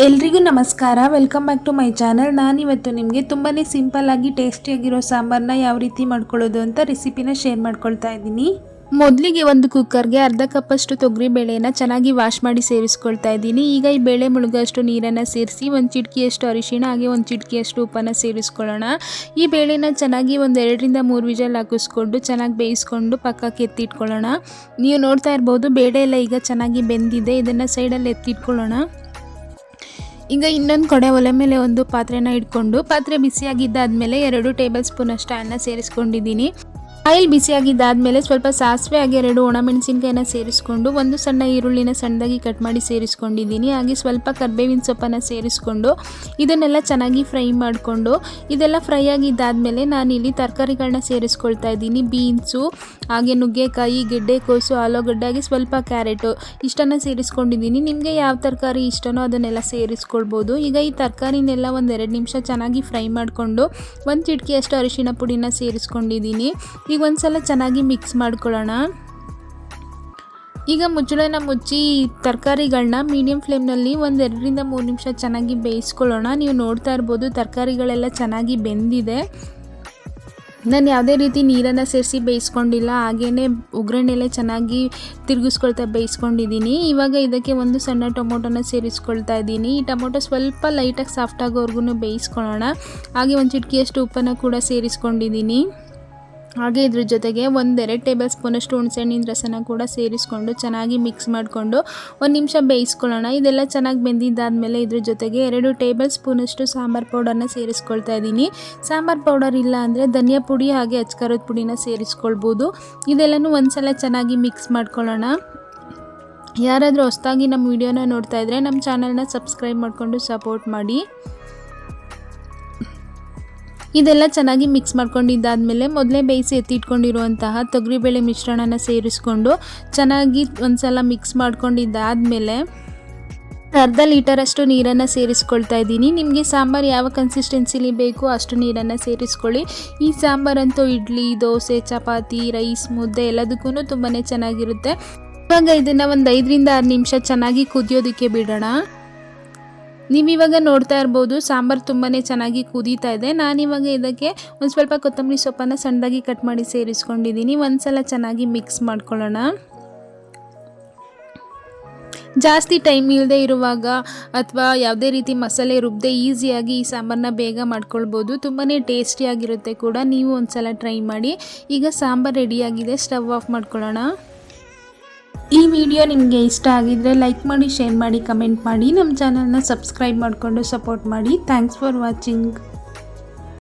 ಎಲ್ರಿಗೂ ನಮಸ್ಕಾರ. Welcome back to my channel. ನಾನಿವತ್ತು ನಿಮಗೆ ತುಂಬಾ ಸಿಂಪಲ್ ಆಗಿ ಟೇಸ್ಟಿಯಾಗಿರೋ ಸಾಂಬಾರನ್ನ ಯಾವ ರೀತಿ ಮಾಡ್ಕೊಳ್ಳೋದು ಅಂತ ರೆಸಿಪಿನ ಶೇರ್ ಮಾಡ್ಕೊಳ್ತಾ ಇದ್ದೀನಿ. ಮೊದಲಿಗೆ ಒಂದು ಕುಕ್ಕರ್ಗೆ ಅರ್ಧ ಕಪ್ಪಷ್ಟು ತೊಗರಿ ಬೇಳೆನ ಚೆನ್ನಾಗಿ ವಾಶ್ ಮಾಡಿ ಸೇರಿಸ್ಕೊಳ್ತಾ ಇದ್ದೀನಿ. ಈಗ ಈ ಬೇಳೆ ಮುಳುಗೋಷ್ಟು ನೀರನ್ನು ಸೇರಿಸಿ ಒಂದು ಚಿಟಿಕೆಯಷ್ಟು ಅರಿಶಿಣ ಹಾಗೆ ಒಂದು ಚಿಟಿಕೆಯಷ್ಟು ಉಪ್ಪನ್ನು ಸೇರಿಸ್ಕೊಳ್ಳೋಣ. ಈ ಬೇಳೆನ ಚೆನ್ನಾಗಿ ಒಂದು 2ರಿಂದ 3 ವಿಷಲ್ ಹಾಕಿಸ್ಕೊಂಡು ಚೆನ್ನಾಗಿ ಬೇಯಿಸ್ಕೊಂಡು ಪಕ್ಕಕ್ಕೆ ಎತ್ತಿಟ್ಕೊಳ್ಳೋಣ. ನೀವು ನೋಡ್ತಾ ಇರ್ಬೋದು ಬೇಳೆ ಎಲ್ಲ ಈಗ ಚೆನ್ನಾಗಿ ಬೆಂದಿದೆ. ಇದನ್ನು ಸೈಡಲ್ಲಿ ಎತ್ತಿಟ್ಕೊಳ್ಳೋಣ. ಈಗ ಇನ್ನೊಂದು ಕಡೆ ಒಲೆ ಮೇಲೆ ಒಂದು ಪಾತ್ರೆನ ಇಟ್ಕೊಂಡು ಪಾತ್ರೆ ಬಿಸಿಯಾಗಿದ್ದಾದಮೇಲೆ 2 ಟೇಬಲ್ ಸ್ಪೂನ್ ಅಷ್ಟು ಆಯಿಲ್ನ ಸೇರಿಸ್ಕೊಂಡಿದ್ದೀನಿ. ಆಯಿಲ್ ಬಿಸಿಯಾಗಿದ್ದಾದಮೇಲೆ ಸ್ವಲ್ಪ ಸಾಸಿವೆ ಹಾಗೆ 2 ಒಣಮೆಣಸಿನ್ಕಾಯಿನ ಸೇರಿಸ್ಕೊಂಡು ಒಂದು ಸಣ್ಣ ಈರುಳ್ಳಿನ ಸಣ್ಣದಾಗಿ ಕಟ್ ಮಾಡಿ ಸೇರಿಸ್ಕೊಂಡಿದ್ದೀನಿ. ಹಾಗೆ ಸ್ವಲ್ಪ ಕರಿಬೇವಿನ ಸೊಪ್ಪನ್ನು ಸೇರಿಸ್ಕೊಂಡು ಇದನ್ನೆಲ್ಲ ಚೆನ್ನಾಗಿ ಫ್ರೈ ಮಾಡಿಕೊಂಡು ಇದೆಲ್ಲ ಫ್ರೈ ಆಗಿದ್ದಾದಮೇಲೆ ನಾನಿಲ್ಲಿ ತರಕಾರಿಗಳನ್ನ ಸೇರಿಸ್ಕೊಳ್ತಾ ಇದ್ದೀನಿ. ಬೀನ್ಸು ಹಾಗೆ ನುಗ್ಗೆಕಾಯಿ, ಗೆಡ್ಡೆಕೋಸು, ಆಲೂಗಡ್ಡೆ ಹಾಗೆ ಸ್ವಲ್ಪ ಕ್ಯಾರೆಟು ಇಷ್ಟನ್ನು ಸೇರಿಸ್ಕೊಂಡಿದ್ದೀನಿ. ನಿಮಗೆ ಯಾವ ತರಕಾರಿ ಇಷ್ಟನೋ ಅದನ್ನೆಲ್ಲ ಸೇರಿಸ್ಕೊಳ್ಬೋದು. ಈಗ ಈ ತರಕಾರಿನೆಲ್ಲ ಒಂದು 2 ನಿಮಿಷ ಚೆನ್ನಾಗಿ ಫ್ರೈ ಮಾಡಿಕೊಂಡು ಒಂದು ಚಿಟಿಕೆಯಷ್ಟು ಅರಿಶಿಣ ಪುಡಿನ ಸೇರಿಸ್ಕೊಂಡಿದ್ದೀನಿ. ಈಗ ಒಂದ್ಸಲ ಚೆನ್ನಾಗಿ ಮಿಕ್ಸ್ ಮಾಡ್ಕೊಳ್ಳೋಣ. ಈಗ ಮುಚ್ಚಳನ ಮುಚ್ಚಿ ತರಕಾರಿಗಳನ್ನ ಮೀಡಿಯಮ್ ಫ್ಲೇಮ್ನಲ್ಲಿ ಒಂದು 2ರಿಂದ 3 ನಿಮಿಷ ಚೆನ್ನಾಗಿ ಬೇಯಿಸ್ಕೊಳ್ಳೋಣ. ನೀವು ನೋಡ್ತಾ ಇರ್ಬೋದು ತರಕಾರಿಗಳೆಲ್ಲ ಚೆನ್ನಾಗಿ ಬೆಂದಿದೆ. ನಾನು ಯಾವುದೇ ರೀತಿ ನೀರನ್ನು ಸೇರಿಸಿ ಬೇಯಿಸ್ಕೊಂಡಿಲ್ಲ, ಹಾಗೆಯೇ ಒಗ್ಗರಣೆಲೆ ಚೆನ್ನಾಗಿ ತಿರುಗಿಸ್ಕೊಳ್ತಾ ಬೇಯಿಸ್ಕೊಂಡಿದ್ದೀನಿ. ಇವಾಗ ಇದಕ್ಕೆ ಒಂದು ಸಣ್ಣ ಟೊಮೊಟೊನ ಸೇರಿಸ್ಕೊಳ್ತಾ ಇದ್ದೀನಿ. ಈ ಟೊಮೊಟೊ ಸ್ವಲ್ಪ ಲೈಟಾಗಿ ಸಾಫ್ಟ್ ಆಗೋವರೆಗೂ ಬೇಯಿಸ್ಕೊಳ್ಳೋಣ. ಹಾಗೆ ಒಂದು ಚಿಟಿಕೆಯಷ್ಟು ಉಪ್ಪನ್ನು ಕೂಡ ಸೇರಿಸ್ಕೊಂಡಿದ್ದೀನಿ. ಹಾಗೆ ಇದ್ರ ಜೊತೆಗೆ 1-2 ಟೇಬಲ್ ಸ್ಪೂನಷ್ಟು ಹುಣಸೆಹಣ್ಣಿನ ರಸನ ಕೂಡ ಸೇರಿಸ್ಕೊಂಡು ಚೆನ್ನಾಗಿ ಮಿಕ್ಸ್ ಮಾಡಿಕೊಂಡು 1 ನಿಮಿಷ ಬೇಯಿಸ್ಕೊಳ್ಳೋಣ. ಇದೆಲ್ಲ ಚೆನ್ನಾಗಿ ಬೆಂದಿದ್ದಾದಮೇಲೆ ಇದ್ರ ಜೊತೆಗೆ 2 ಟೇಬಲ್ ಸ್ಪೂನಷ್ಟು ಸಾಂಬಾರು ಪೌಡರ್ನ ಸೇರಿಸ್ಕೊಳ್ತಾ ಇದ್ದೀನಿ. ಸಾಂಬಾರು ಪೌಡರ್ ಇಲ್ಲ ಅಂದರೆ ಧನಿಯಾ ಪುಡಿ ಹಾಗೆ ಅಚ್ಕಾರದ ಪುಡಿನ ಸೇರಿಸ್ಕೊಳ್ಬೋದು. ಇದೆಲ್ಲನೂ ಒಂದ್ಸಲ ಚೆನ್ನಾಗಿ ಮಿಕ್ಸ್ ಮಾಡ್ಕೊಳ್ಳೋಣ. ಯಾರಾದರೂ ಹೊಸದಾಗಿ ನಮ್ಮ ವಿಡಿಯೋನ ನೋಡ್ತಾ ಇದ್ದರೆ ನಮ್ಮ ಚಾನಲ್ನ ಸಬ್ಸ್ಕ್ರೈಬ್ ಮಾಡಿಕೊಂಡು ಸಪೋರ್ಟ್ ಮಾಡಿ. ಇದೆಲ್ಲ ಚೆನ್ನಾಗಿ ಮಿಕ್ಸ್ ಮಾಡ್ಕೊಂಡಿದ್ದಾದಮೇಲೆ ಮೊದಲೇ ಬೇಯಿಸಿ ಎತ್ತಿಟ್ಕೊಂಡಿರುವಂತಹ ತೊಗರಿಬೇಳೆ ಮಿಶ್ರಣನ ಸೇರಿಸ್ಕೊಂಡು ಚೆನ್ನಾಗಿ ಒಂದ್ಸಲ ಮಿಕ್ಸ್ ಮಾಡ್ಕೊಂಡಿದ್ದಾದಮೇಲೆ ಅರ್ಧ ಲೀಟರಷ್ಟು ನೀರನ್ನು ಸೇರಿಸ್ಕೊಳ್ತಾ ಇದ್ದೀನಿ. ನಿಮಗೆ ಸಾಂಬಾರು ಯಾವ ಕನ್ಸಿಸ್ಟೆನ್ಸಿಲಿ ಬೇಕೋ ಅಷ್ಟು ನೀರನ್ನು ಸೇರಿಸ್ಕೊಳ್ಳಿ. ಈ ಸಾಂಬಾರಂತೂ ಇಡ್ಲಿ, ದೋಸೆ, ಚಪಾತಿ, ರೈಸ್, ಮುದ್ದೆ ಎಲ್ಲದಕ್ಕೂ ತುಂಬಾ ಚೆನ್ನಾಗಿರುತ್ತೆ. ಇವಾಗ ಇದನ್ನು ಒಂದು 5ರಿಂದ 6 ನಿಮಿಷ ಚೆನ್ನಾಗಿ ಕುದಿಯೋದಕ್ಕೆ ಬಿಡೋಣ. ನೀವಿವಾಗ ನೋಡ್ತಾ ಇರ್ಬೋದು ಸಾಂಬಾರು ತುಂಬಾ ಚೆನ್ನಾಗಿ ಕುದೀತಾ ಇದೆ. ನಾನಿವಾಗ ಇದಕ್ಕೆ ಒಂದು ಸ್ವಲ್ಪ ಕೊತ್ತಂಬರಿ ಸೊಪ್ಪನ್ನು ಸಣ್ಣದಾಗಿ ಕಟ್ ಮಾಡಿ ಸೇರಿಸ್ಕೊಂಡಿದ್ದೀನಿ. ಒಂದ್ಸಲ ಚೆನ್ನಾಗಿ ಮಿಕ್ಸ್ ಮಾಡ್ಕೊಳ್ಳೋಣ. ಜಾಸ್ತಿ ಟೈಮ್ ಇಲ್ಲದೆ ಇರುವಾಗ ಅಥವಾ ಯಾವುದೇ ರೀತಿ ಮಸಾಲೆ ರುಬ್ಬದೆ ಈಸಿಯಾಗಿ ಈ ಸಾಂಬಾರನ್ನ ಬೇಗ ಮಾಡ್ಕೊಳ್ಬೋದು. ತುಂಬಾ ಟೇಸ್ಟಿಯಾಗಿರುತ್ತೆ ಕೂಡ. ನೀವು ಒಂದ್ಸಲ ಟ್ರೈ ಮಾಡಿ. ಈಗ ಸಾಂಬಾರು ರೆಡಿಯಾಗಿದೆ. ಸ್ಟವ್ ಆಫ್ ಮಾಡ್ಕೊಳ್ಳೋಣ. ಈ ವಿಡಿಯೋ ನಿಮಗೆ ಇಷ್ಟ ಆಗಿದ್ದರೆ ಲೈಕ್ ಮಾಡಿ, ಶೇರ್ ಮಾಡಿ, ಕಮೆಂಟ್ ಮಾಡಿ. ನಮ್ಮ ಚಾನಲ್ನ ಸಬ್ಸ್ಕ್ರೈಬ್ ಮಾಡಿಕೊಂಡು ಸಪೋರ್ಟ್ ಮಾಡಿ. Thanks for watching.